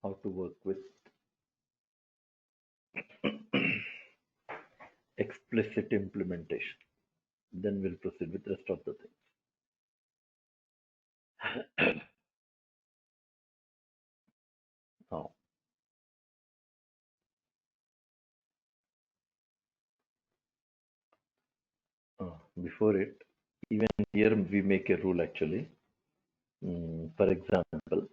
how to work with explicit implementation. Then we'll proceed with rest of the things. Now, before it, even here we make a rule actually. For example,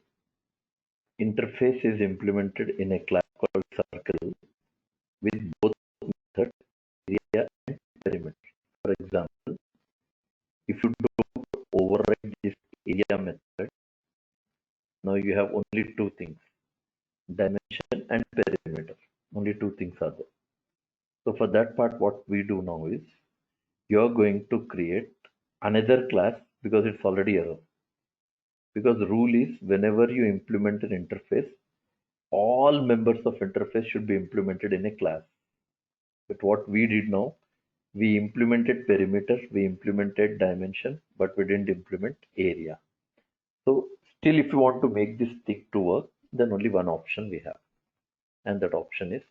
interface is implemented in a class called circle with both method area and perimeter. For example, if you don't override this area method, now you have only two things, dimension and perimeter. Only two things are there. So for that part, what we do now is you're going to create another class because it's already a row. Because the rule is whenever you implement an interface, all members of interface should be implemented in a class. But what we did now, we implemented perimeter, we implemented dimension, but we didn't implement area. So still if you want to make this thing to work, then only one option we have. And that option is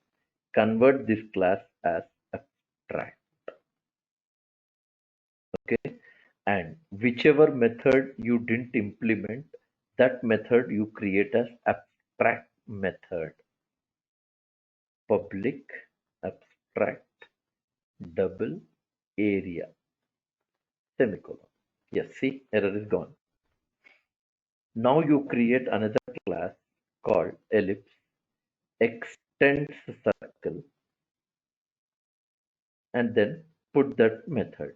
convert this class as abstract. Okay. And whichever method you didn't implement, that method you create as abstract method. Public abstract double area semicolon. Yes, see, error is gone. Now you create another class called ellipse extends circle and then put that method,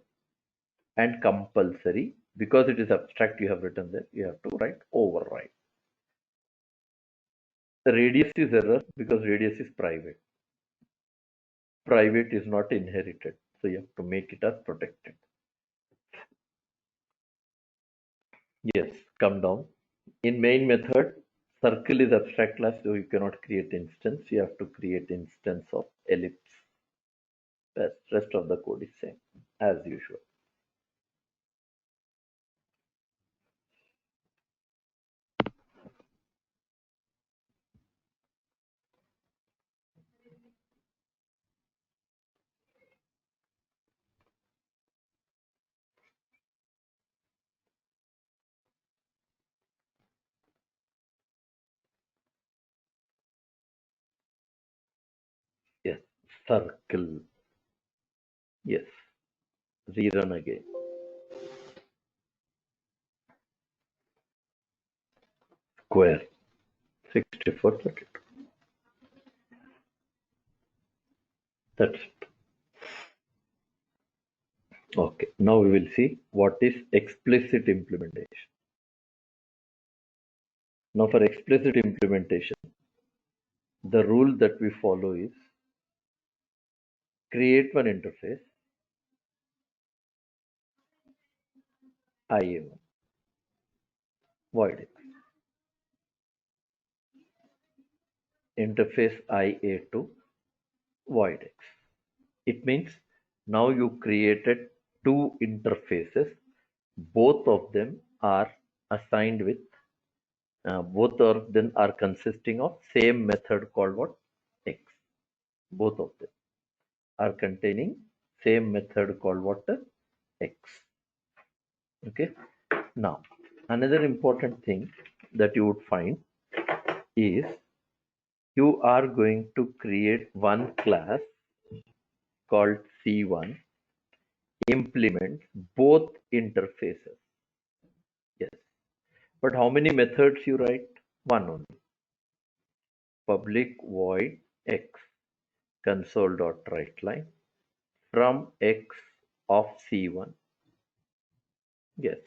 and compulsory because it is abstract you have written there, you have to write override. The radius is error because radius is private. Private is not inherited, so you have to make it as protected. Yes, come down. In main method, circle is abstract class, so you cannot create instance. You have to create instance of ellipse. Rest of the code is same as usual. Yes, circle. Yes, rerun again. Square. 6432. That's it. Okay, now we will see what is explicit implementation. Now for explicit implementation, the rule that we follow is create one interface, IA1, void X. Interface IA2, void X. It means now you created two interfaces. Both of them are assigned with, both of them are consisting of same method called what? X. Both of them are containing same method called what? X. Okay. Now, another important thing that you would find is you are going to create one class called C1, implement both interfaces. Yes. But how many methods you write? One only. Public void X console.writeLine from X of C1. Yes.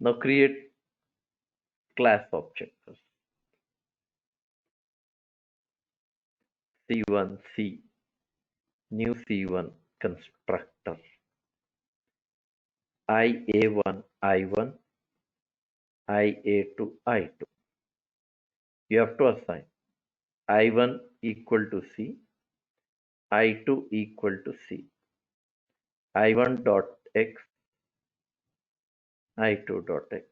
Now create class object first. C1C, new C1 constructor. IA1, I1, IA2, I2. You have to assign I1 equal to C, I2 equal to C, I1 dot X, I2 dot X.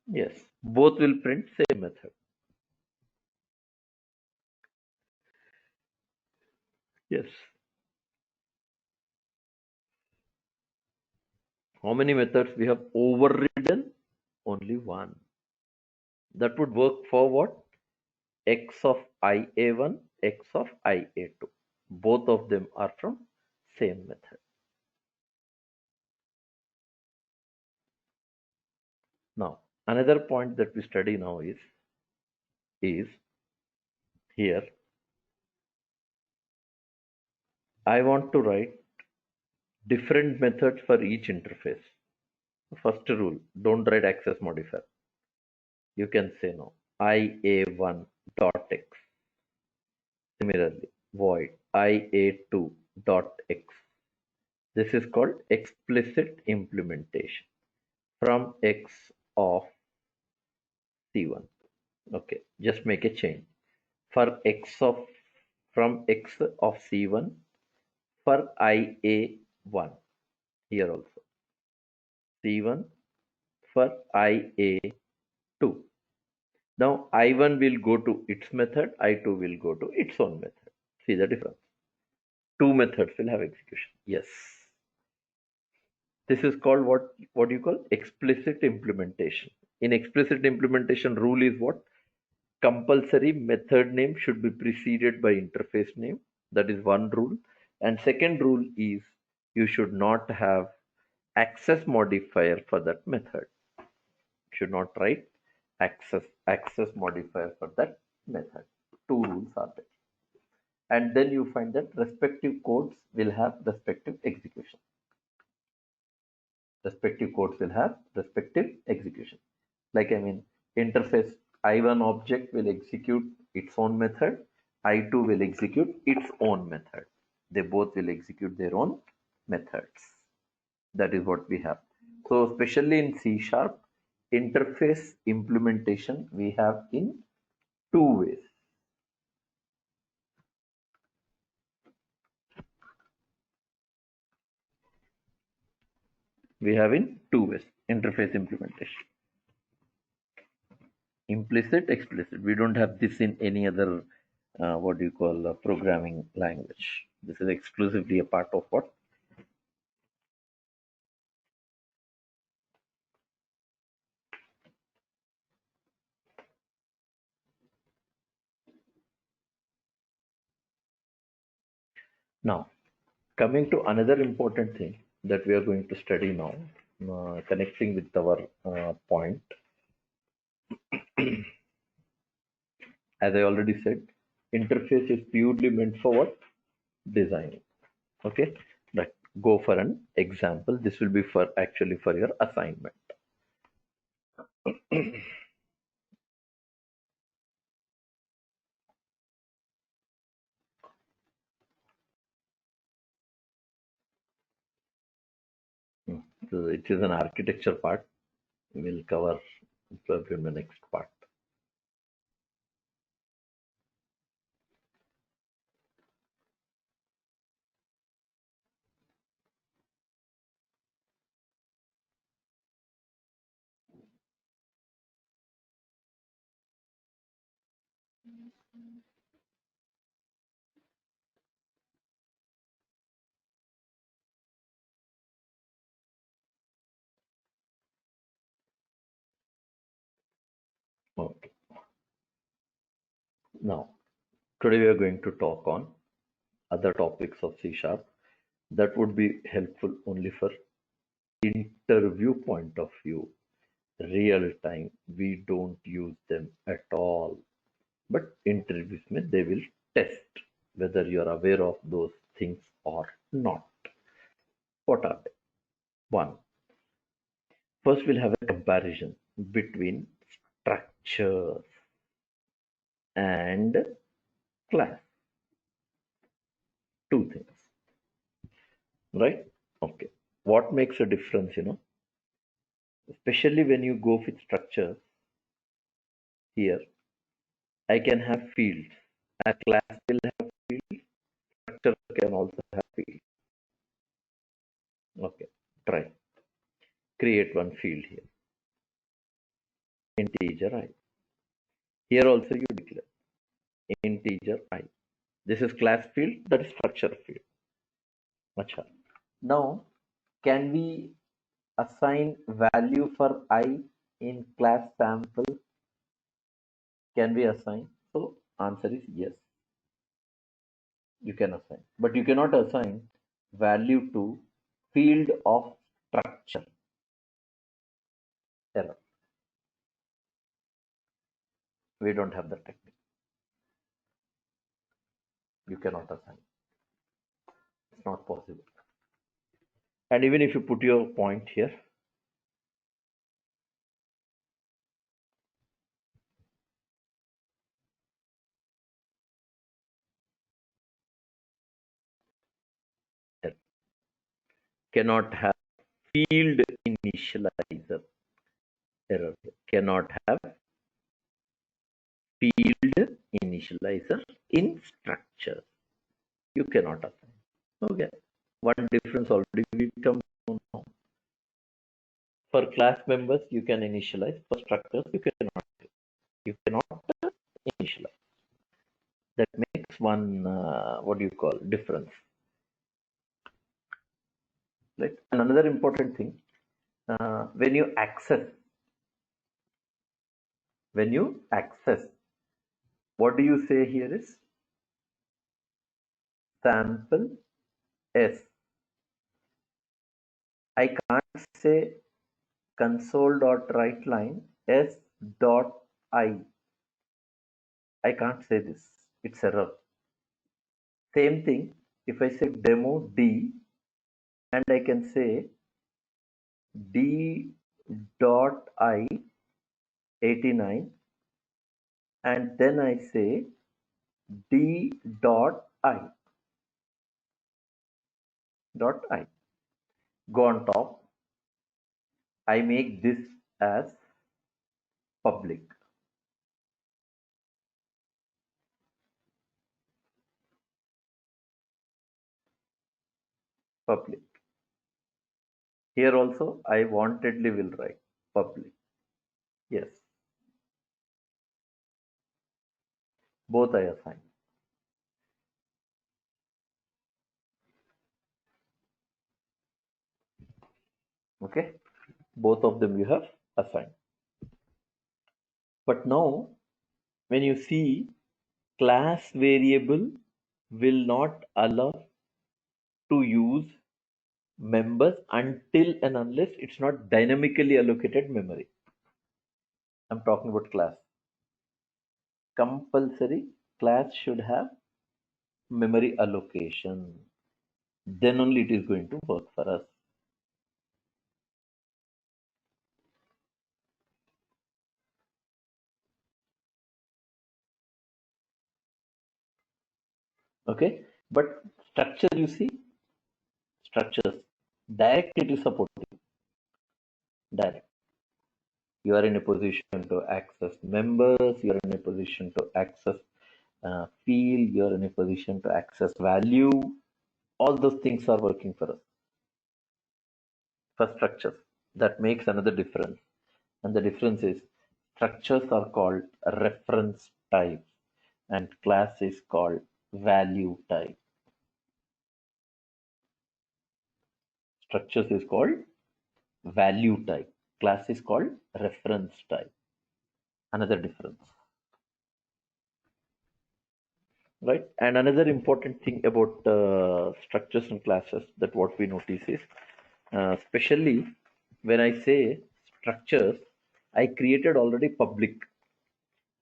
Yes, both will print same method. Yes. How many methods we have overridden? Only one. That would work for what? X of IA1, X of IA2. Both of them are from same method. Now, another point that we study now is here. I want to write different methods for each interface. First rule, don't write access modifier. You can say no. IA1 dot X. Similarly, void IA2 dot X. This is called explicit implementation from X of C1. Okay, just make a change. For X of from X of C1 for IA1 here also. C1 for IA2. Now I1 will go to its method, I2 will go to its own method. See the difference. Two methods will have execution. Yes. This is called what you call explicit implementation. In explicit implementation, rule is what? Compulsory method name should be preceded by interface name. That is one rule. And second rule is you should not have access modifier for that method. Should not write access modifier for that method. Two rules are there. And then you find that respective codes will have respective execution. Respective codes will have respective execution. Like interface I1 object will execute its own method, I2 will execute its own method. They both will execute their own methods. That is what we have. So especially in C sharp, interface implementation we have in two ways. We have in two ways interface implementation. Implicit, explicit. We don't have this in any other what do you call programming language. This is exclusively a part of what? Now, coming to another important thing that we are going to study now, connecting with our point, as I already said, interface is purely meant for what? Designing. Okay, but go for an example. This will be for actually for your assignment. Hmm. So it is an architecture part. We'll cover probably in the next part. Okay. Now, today we are going to talk on other topics of C sharp that would be helpful only for interview point of view. Real time, we don't use them at all. But interviews में they will test whether you are aware of those things or not. What are they? One, first we'll have a comparison between structure and class. Two things, right? Okay. What makes a difference? Especially when you go with structure here, I can have fields. A class will have fields. Structure can also have fields. Okay. Try. Create one field here. integer I. Here also you declare integer I. This is class field, that is structure field. Acha. Now, can we assign value for I in class sample? Can we assign? So answer is yes. You can assign, but you cannot assign value to field of structure. Error. We don't have the technique. You cannot assign. It's not possible. And even if you put your point here, cannot have field initializer. Error. Cannot have field initializer in structure. You cannot assign. Okay. One difference already we come to now. For class members, you can initialize. For structures, you cannot. You cannot initialize. That makes one what do you call difference. Right. And another important thing, when you access, what do you say here is sample S. I can't say console.writeLine S dot I. I can't say this. It's error. Same thing if I say demo D and I can say D dot I 89 and then I say D dot I. Go on top. I make this as public. Here also I wantedly will write public. Yes. Both I assign. Okay. Both of them you have assigned. But now when you see class variable will not allow to use members until and unless it's not dynamically allocated memory. I'm talking about class. Compulsory class should have memory allocation. Then only it is going to work for us. Okay, but structure, you see, structures direct it is supporting. Direct. You are in a position to access members, you are in a position to access field, you are in a position to access value. All those things are working for us. For structures, that makes another difference. And the difference is structures are called reference types and class is called value type. Structures is called value type. Class is called reference type. Another difference. Right. And another important thing about structures and classes that what we notice is, especially when I say structures, I created already public.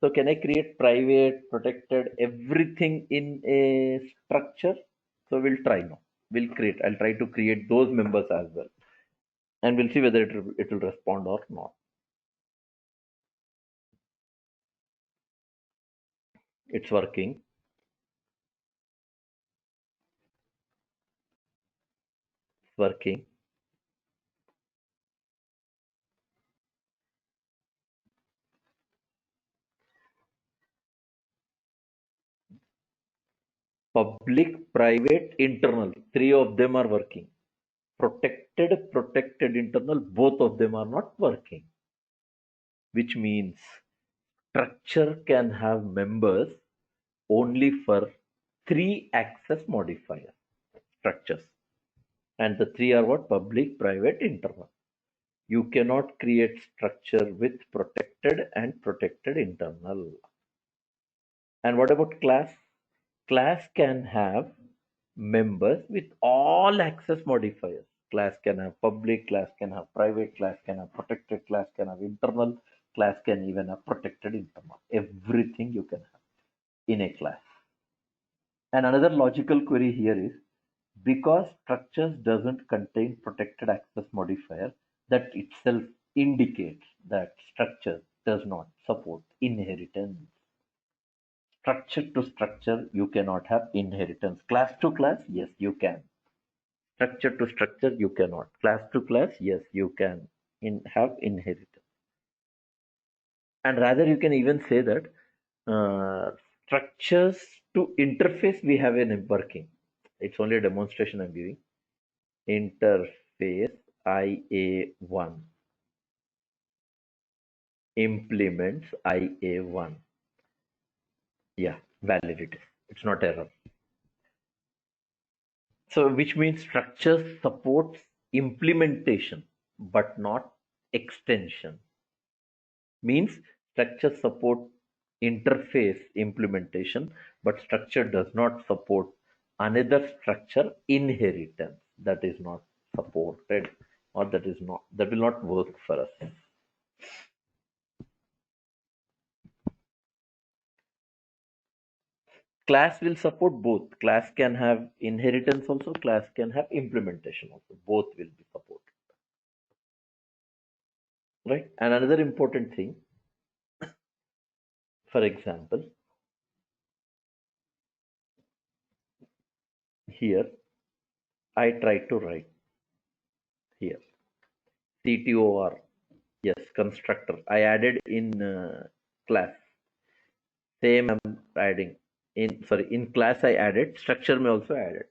So can I create private, protected, everything in a structure? So we'll try now. I'll try to create those members as well. And we'll see whether it will respond or not. It's working. Public, private, internal. Three of them are working. Protected, internal, both of them are not working. which means structure can have members only for three access modifier structures. And the three are what? Public, private, internal. You cannot create structure with protected and protected internal. And what about class? Class can have members with all access modifiers. Class can have public, class can have private, class can have protected, class can have internal, class can even have protected internal. Everything you can have in a class. And another logical query here is because structures doesn't contain protected access modifier, that itself indicates that structure does not support inheritance. Structure to structure, you cannot have inheritance. Class to class, yes, you can. Structure to structure, you cannot. Class to class, yes, you can have inheritance. And rather, you can even say that structures to interface, we have an working. It's only a demonstration I'm giving. Interface IA1 implements IA1. Yeah, valid it is. It's not error. So which means structure supports implementation but not extension. Means structure support interface implementation, but structure does not support another structure inheritance. That is not supported, or that will not work for us. Class will support both. Class can have inheritance also, class can have implementation also. Both will be supported. Right? And another important thing, for example, here I try to write here CTOR, yes, constructor. I added in class. Same I'm adding in class I added, structure may also added.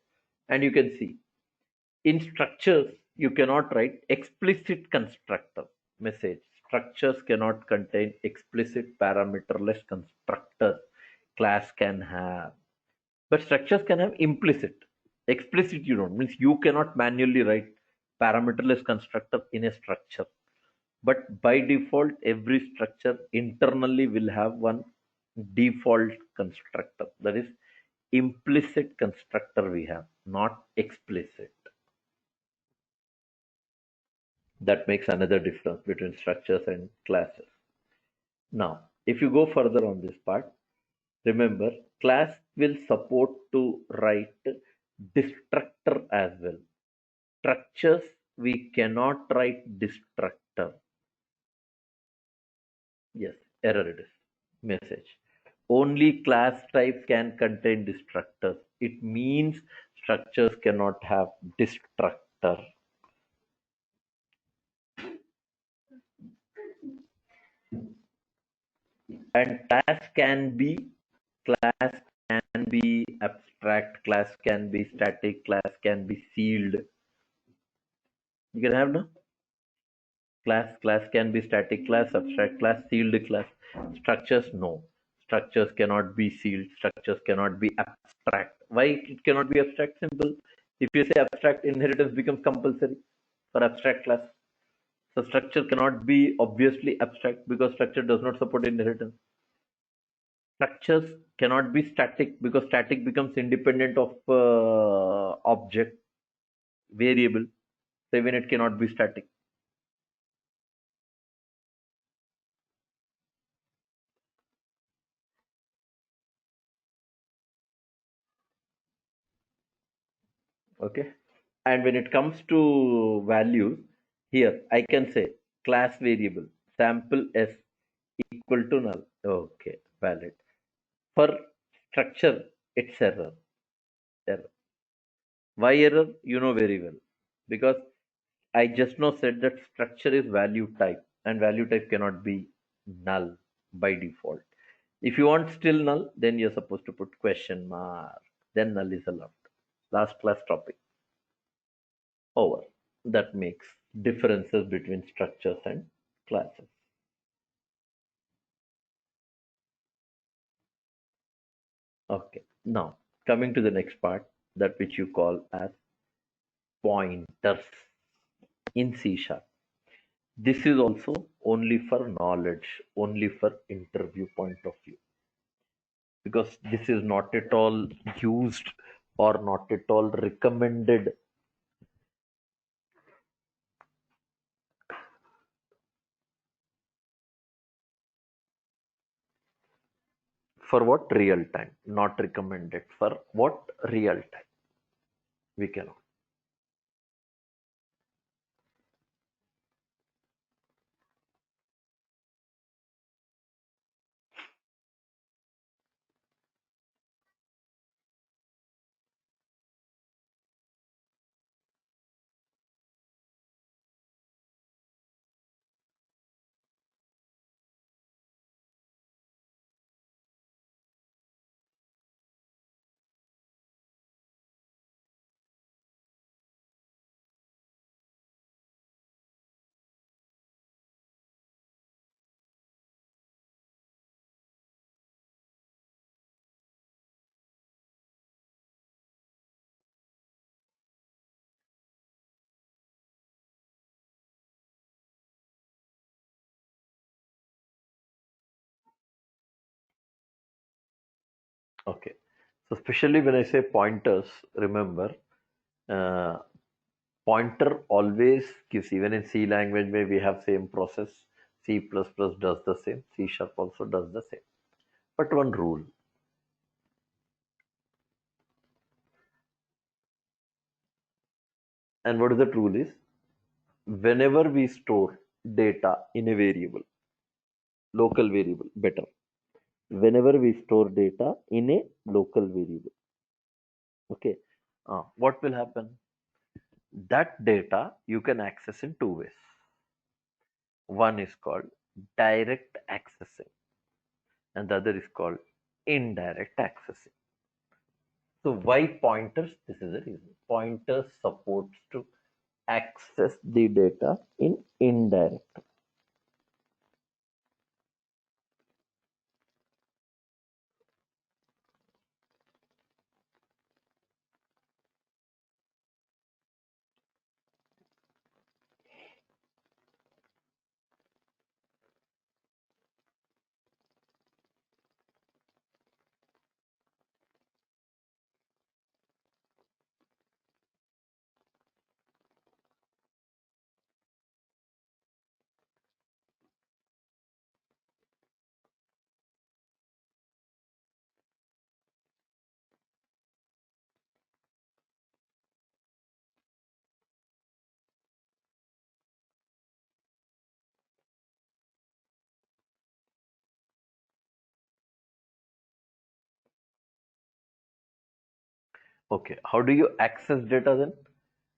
And you can see in structures, you cannot write explicit constructor message. Structures cannot contain explicit parameterless constructors. Class can have, but structures can have implicit. Explicit you don't, means you cannot manually write parameterless constructor in a structure. But by default, every structure internally will have one default constructor. That is implicit constructor we have, not explicit. That makes another difference between structures and classes. Now, if you go further on this part, remember class will support to write destructor as well. Structures, we cannot write destructor. Yes, error it is. Message. Only class type can contain destructors. It means structures cannot have destructor. And class can be abstract, class can be static, class can be sealed. You can have no class can be static class, abstract class, sealed class. Structures, no. Structures cannot be sealed, structures cannot be abstract. Why it cannot be abstract? Simple. If you say abstract, inheritance becomes compulsory for abstract class. So structure cannot be obviously abstract because structure does not support inheritance. Structures cannot be static because static becomes independent of object variable. So even it cannot be static. Okay. And when it comes to values, here I can say class variable sample s equal to null. Okay, valid. For structure, it's error. Error. Why error? You know very well. Because I just now said that structure is value type and value type cannot be null by default. If you want still null, then you're supposed to put question mark. Then null is allowed. Last class topic. Over. That makes differences between structures and classes. Okay. Now, coming to the next part, that which you call as pointers in C sharp. This is also only for knowledge, only for interview point of view, because this is not at all used or not at all recommended for what real time, not recommended for what real time. We cannot. Okay. So especially when I say pointers, remember, uh, pointer always gives, even in C language where we have same process, C++ does the same, C sharp also does the same. But one rule, and what is that rule is, whenever we store data in a variable, local variable, better, whenever we store data in a local variable, okay, what will happen? That data you can access in two ways. One is called direct accessing, and the other is called indirect accessing. So why pointers? This is the reason. Pointers supports to access the data in indirect. Okay, how do you access data then?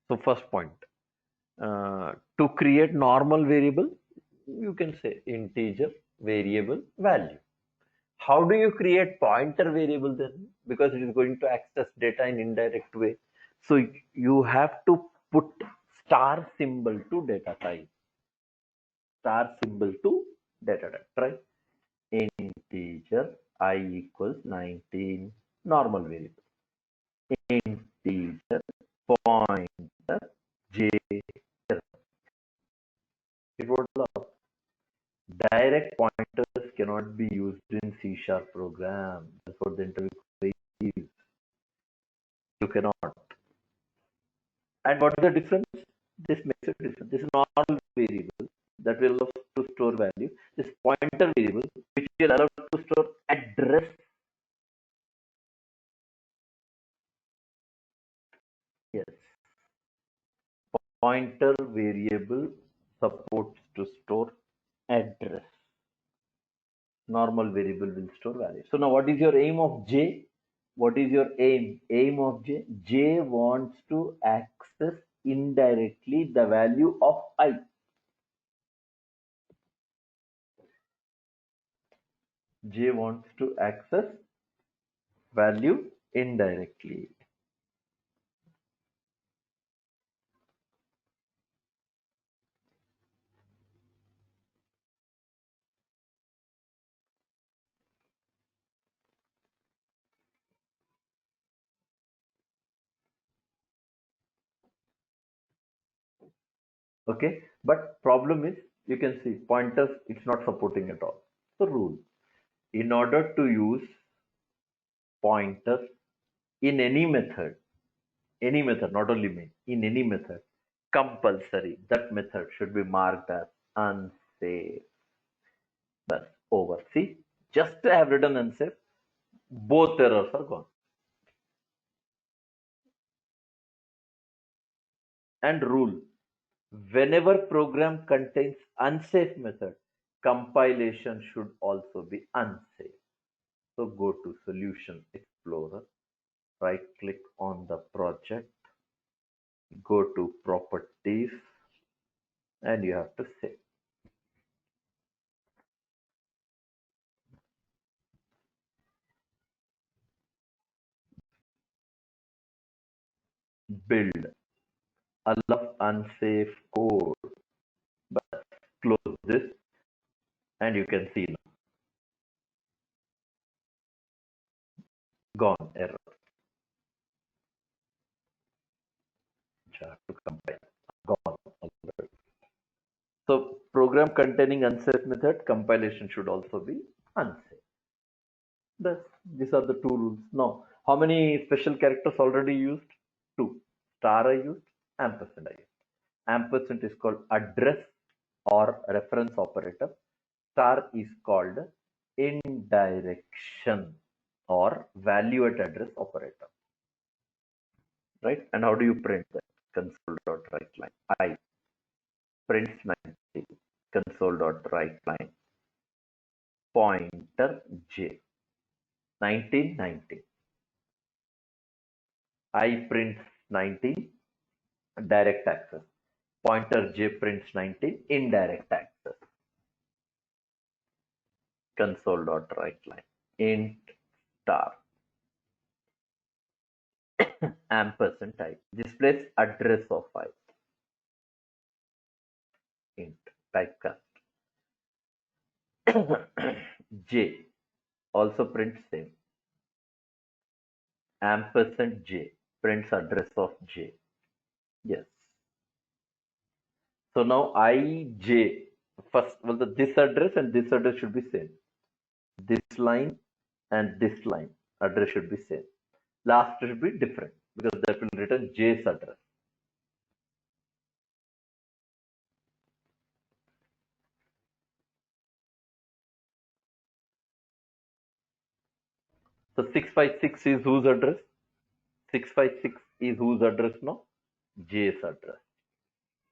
So first point, to create normal variable, you can say integer variable value. How do you create pointer variable then? Because it is going to access data in indirect way. So you have to put star symbol to data type. Star symbol to data type. Try integer I equals 19, normal variable. Integer pointer j. It would love. Direct pointers cannot be used in C sharp program. That's what the interview is. You cannot. And what is the difference? This makes a difference. This is normal variable that will allow to store value. This pointer variable which will allow to store address. Yes. Pointer variable supports to store address. Normal variable will store value. So now what is your aim of J? What is your aim? Aim of J? J wants to access indirectly the value of I. J wants to access value indirectly. Okay, but problem is you can see pointers it's not supporting at all. So rule, in order to use pointers in any method, not only main, in any method, compulsory that method should be marked as unsafe. That's over. See, just I have written unsafe, both errors are gone. And rule, whenever program contains unsafe method, compilation should also be unsafe. So go to Solution Explorer, right click on the project, go to Properties, and you have to save. Build, allow unsafe code. But close this, and you can see now, gone error. Which I have to compile. Gone already. So program containing unsafe method, compilation should also be unsafe. These are the two rules. Now, how many special characters already used? Two. Star I used, ampersand I used. Ampersand is called address or reference operator. Star is called indirection or value at address operator. Right? And how do you print that? Console dot write line. I prints 90. Console dot write line. Pointer J. 1990. I prints 19. Direct access. Pointer J prints 19. Indirect access. Console dot write line. Int star. Ampersand type. Displays address of file. Int typecast. J also prints same. Ampersand J prints address of J. Yes. So now ij first, well, this address and this address should be same. This line and this line address should be same. Last should be different because that will return J's address. So 656 is whose address? 656 is whose address now? J's address.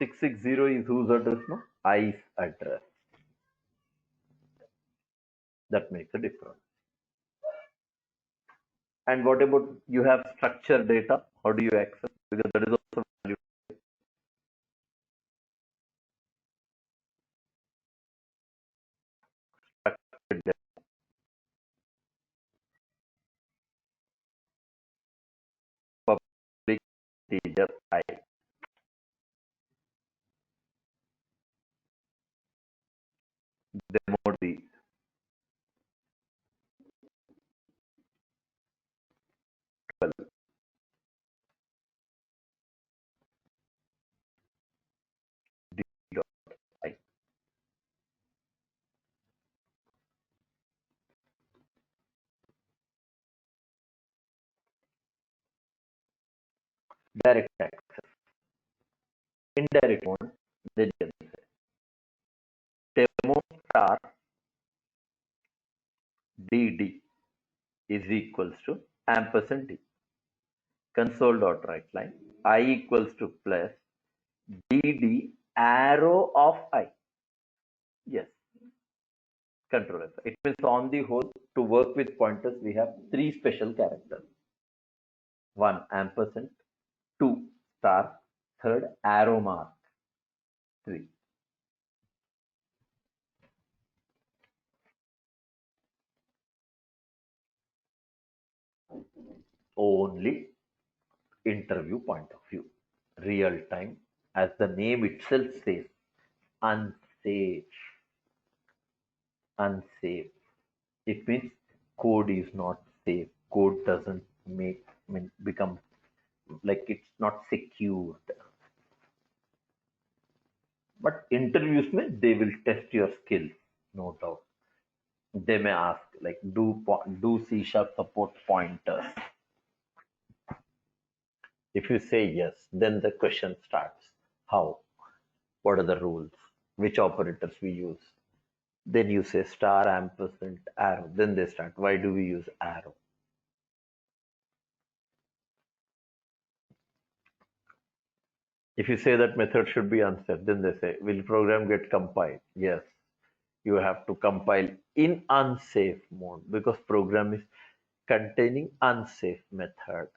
660 is whose address now? I's address. That makes a difference. And what about you have structured data? How do you access? Because that is also value. Structured data. Public integer I. Demo D. D dot I. Direct access. Indirect one. Then you can say demo star dd is equals to ampersand d. Console dot write line. I equals to plus dd arrow of I. Yes. Control F. It means on the whole, to work with pointers, we have three special characters. One ampersand, two star, third arrow mark, three. Only interview point of view. Real time, as the name itself says, unsafe. Unsafe. It means code is not safe. Code doesn't become like it's not secured. But interviews में they will test your skills, no doubt. They may ask like, do C sharp support pointers? If you say yes, then the question starts. How? What are the rules? Which operators we use? Then you say star, ampersand, arrow. Then they start. Why do we use arrow? If you say that method should be unsafe, then they say, will program get compiled? Yes. You have to compile in unsafe mode because program is containing unsafe method.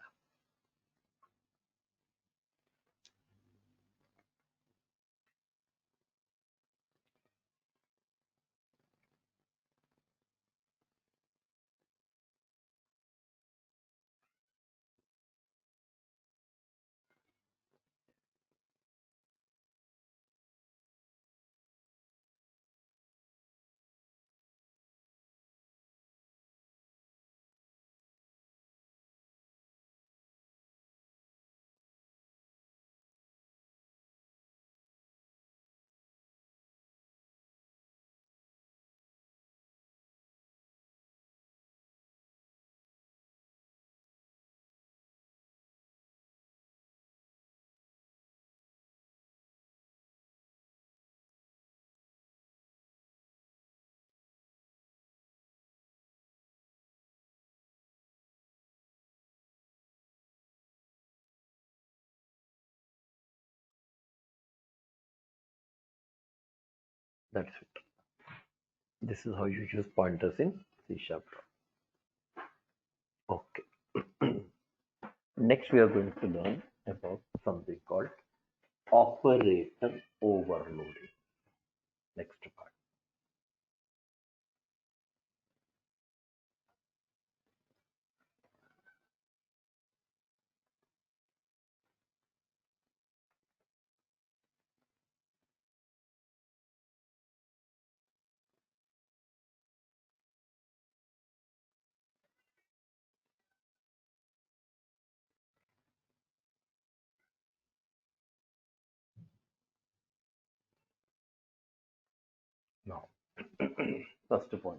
That's it. This is how you use pointers in C sharp. Okay. Next, we are going to learn about something called operator overloading. Next part. Now, first point.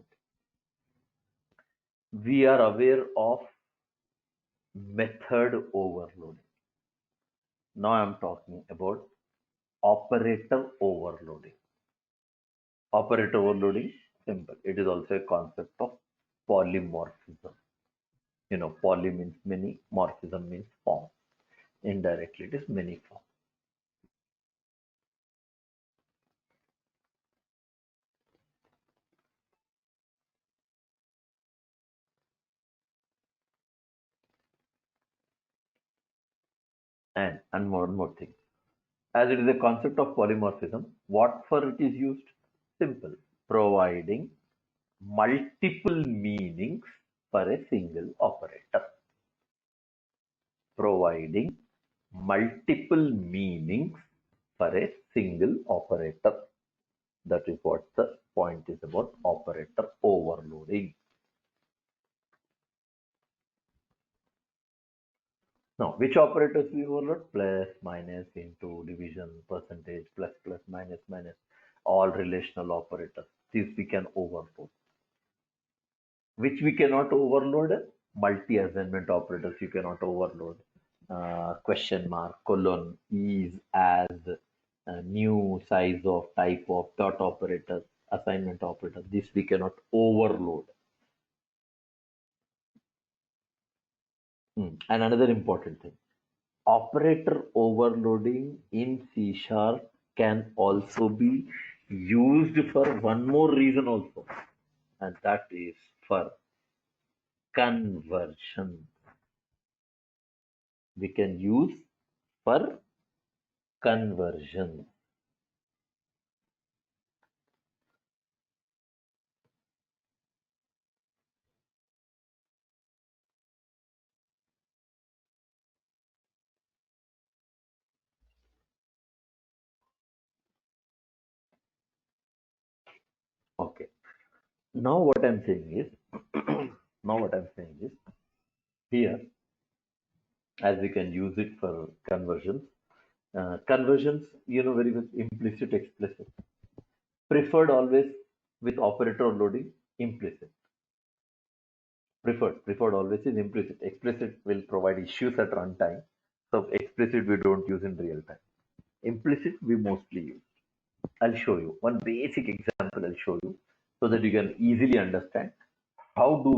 We are aware of method overloading. Now I'm talking about operator overloading. Operator overloading, simple. It is also a concept of polymorphism. Poly means many, morphism means form. Indirectly, it is many form. And one more thing. As it is a concept of polymorphism, what for it is used? Simple. Providing multiple meanings for a single operator. Providing multiple meanings for a single operator. That is what the point is about operator overloading. Now, which operators we overload? Plus, minus, into, division, percentage, plus, plus, minus, minus, all relational operators. These we can overload. Which we cannot overload? Multi-assignment operators you cannot overload. Question mark, colon, is, as, new, size of, type of, dot operators, assignment operators. This we cannot overload. And another important thing, operator overloading in C sharp can also be used for one more reason also, and that is for conversion. We can use for conversion. Okay. Now what I'm saying is, here, as we can use it for conversions, Conversions, you know very well, implicit, explicit. Preferred always with operator loading, implicit. Preferred always is implicit. Explicit will provide issues at runtime. So explicit we don't use in real time. Implicit we mostly use. I'll show you one basic example. I'll show you so that you can easily understand how do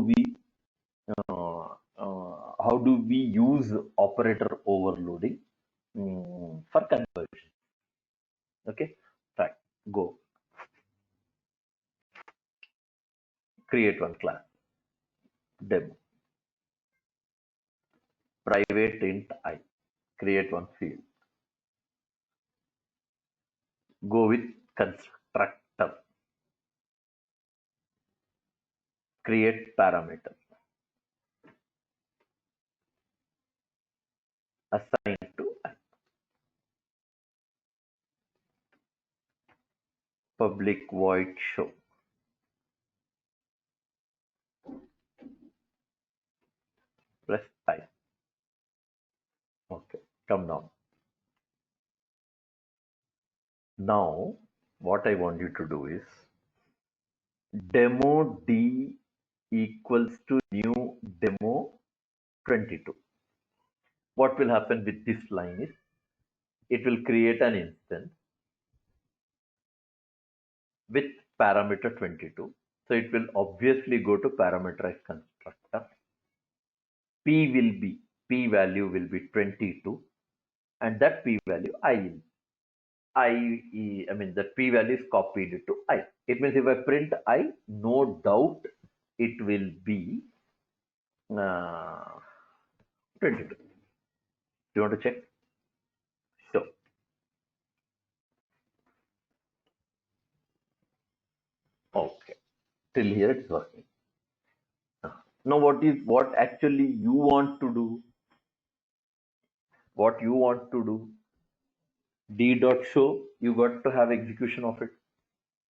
we use operator overloading for conversion. Okay, right. Go create one class demo private int I. Create one field. Go with constructor. Create parameter. Assign to I. Public void show. Press I. Okay, come down. Now, what I want you to do is demo D equals to new demo 22. What will happen with this line is it will create an instance with parameter 22. So it will obviously go to parameterized constructor. P value will be 22, and that P value I mean that P value is copied to I. It means if I print I, no doubt it will be 22. Do you want to check? So, okay, till here it's working. Now, what actually you want to do? What you want to do? D dot show. You got to have execution of it,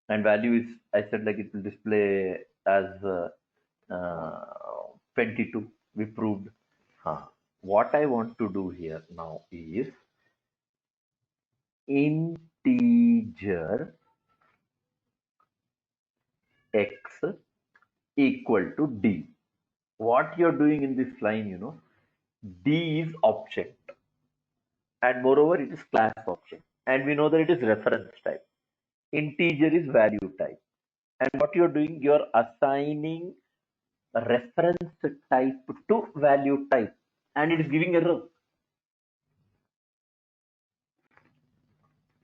and value is I said like it will display as 22. We proved. What I want to do here now is integer x equal to d. What you're doing in this line, d is object, and moreover it is class object, and we know that it is reference type. Integer is value type, and what you're doing, you're assigning a reference type to value type, and it is giving error.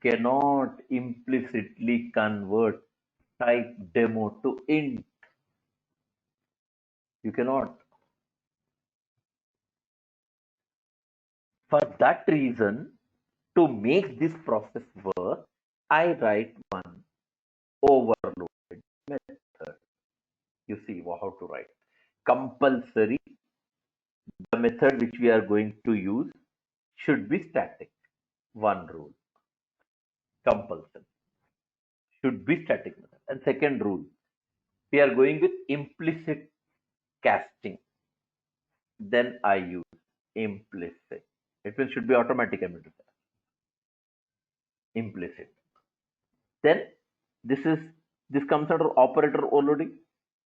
Cannot implicitly convert type demo to int. You cannot. For that reason, to make this process work, I write one overloaded method. You see how to write. Compulsory, the method which we are going to use should be static. One rule. Compulsory. Should be static method. And second rule, we are going with implicit casting. Then I use implicit. It will should be automatic. I mean to say. Implicit. Then this comes under operator overloading.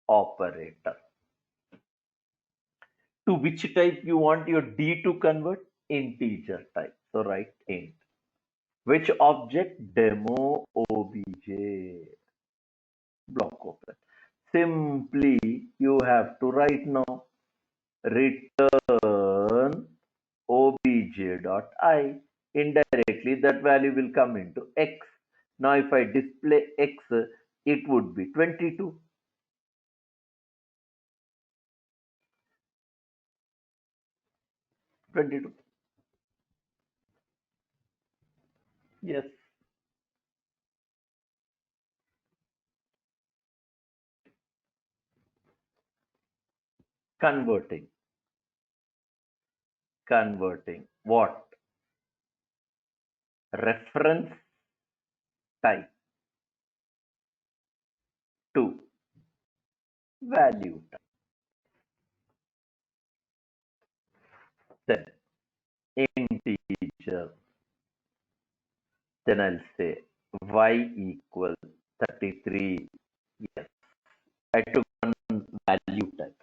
Operator. To which type you want your D to convert? Integer type. So write int. Which object? Demo obj. Block open. Simply you have to write now return obj.I. Indirectly that value will come into x. Now if I display x, it would be 22. 22. Yes. Converting. Converting. What? Reference type to value type. Then integer Then I'll say y equals 33. Yes, I took one value type.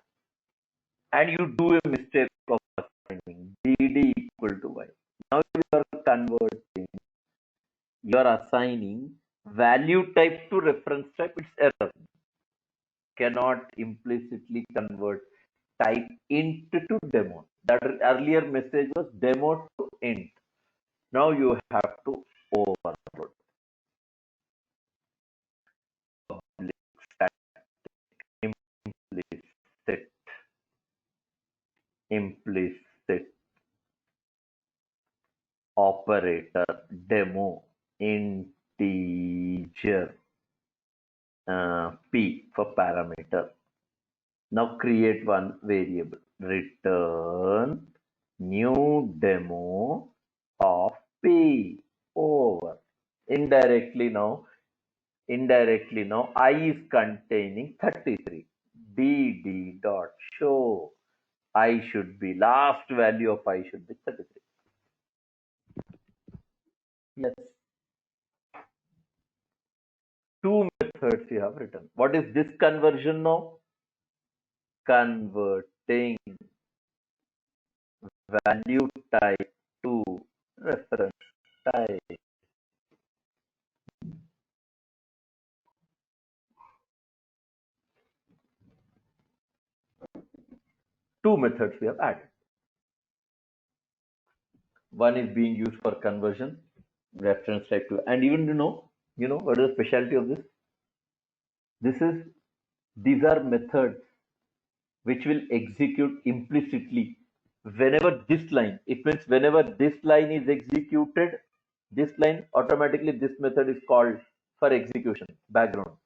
And you do a mistake of assigning dd equal to y. Now you are converting, you are assigning value type to reference type. It's error. Cannot implicitly convert type int to demo. That earlier message was demo to int. Now you have to overload public static implicit implicit operator demo integer p for parameter. Now create one variable, return new demo of p over. Indirectly now I is containing 33. dd dot show I should be, last value of I should be 33. Yes, two methods you have written. What is this conversion now? Converting value type to reference type. Two methods we have added. One is being used for conversion, reference type to, and even what is the specialty of this? These are methods which will execute implicitly whenever this line. It means whenever this line is executed, this line automatically this method is called for execution background.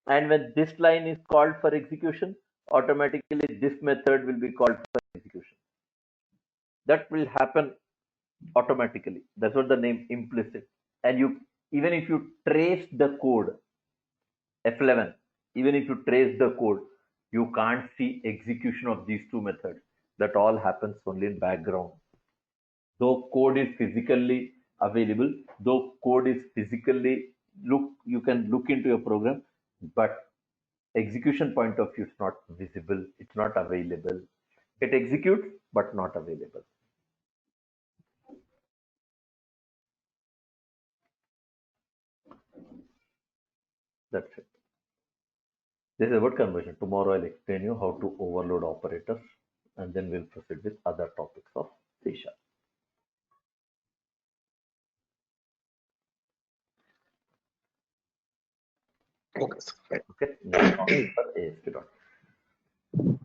And when this line is called for execution, automatically this method will be called for execution. That will happen automatically. That's what the name implicit. And you, even if you trace the code, F11, even if you trace the code, you can't see execution of these two methods. That all happens only in background. Though code is physically available, though code is physically you can look into your program, but execution point of view is not visible, it's not available. It executes but not available. That's it. This is about conversion. Tomorrow I'll explain you how to overload operators, and then we'll proceed with other topics of C#. Okay. Okay. Next topic for ASP.NET.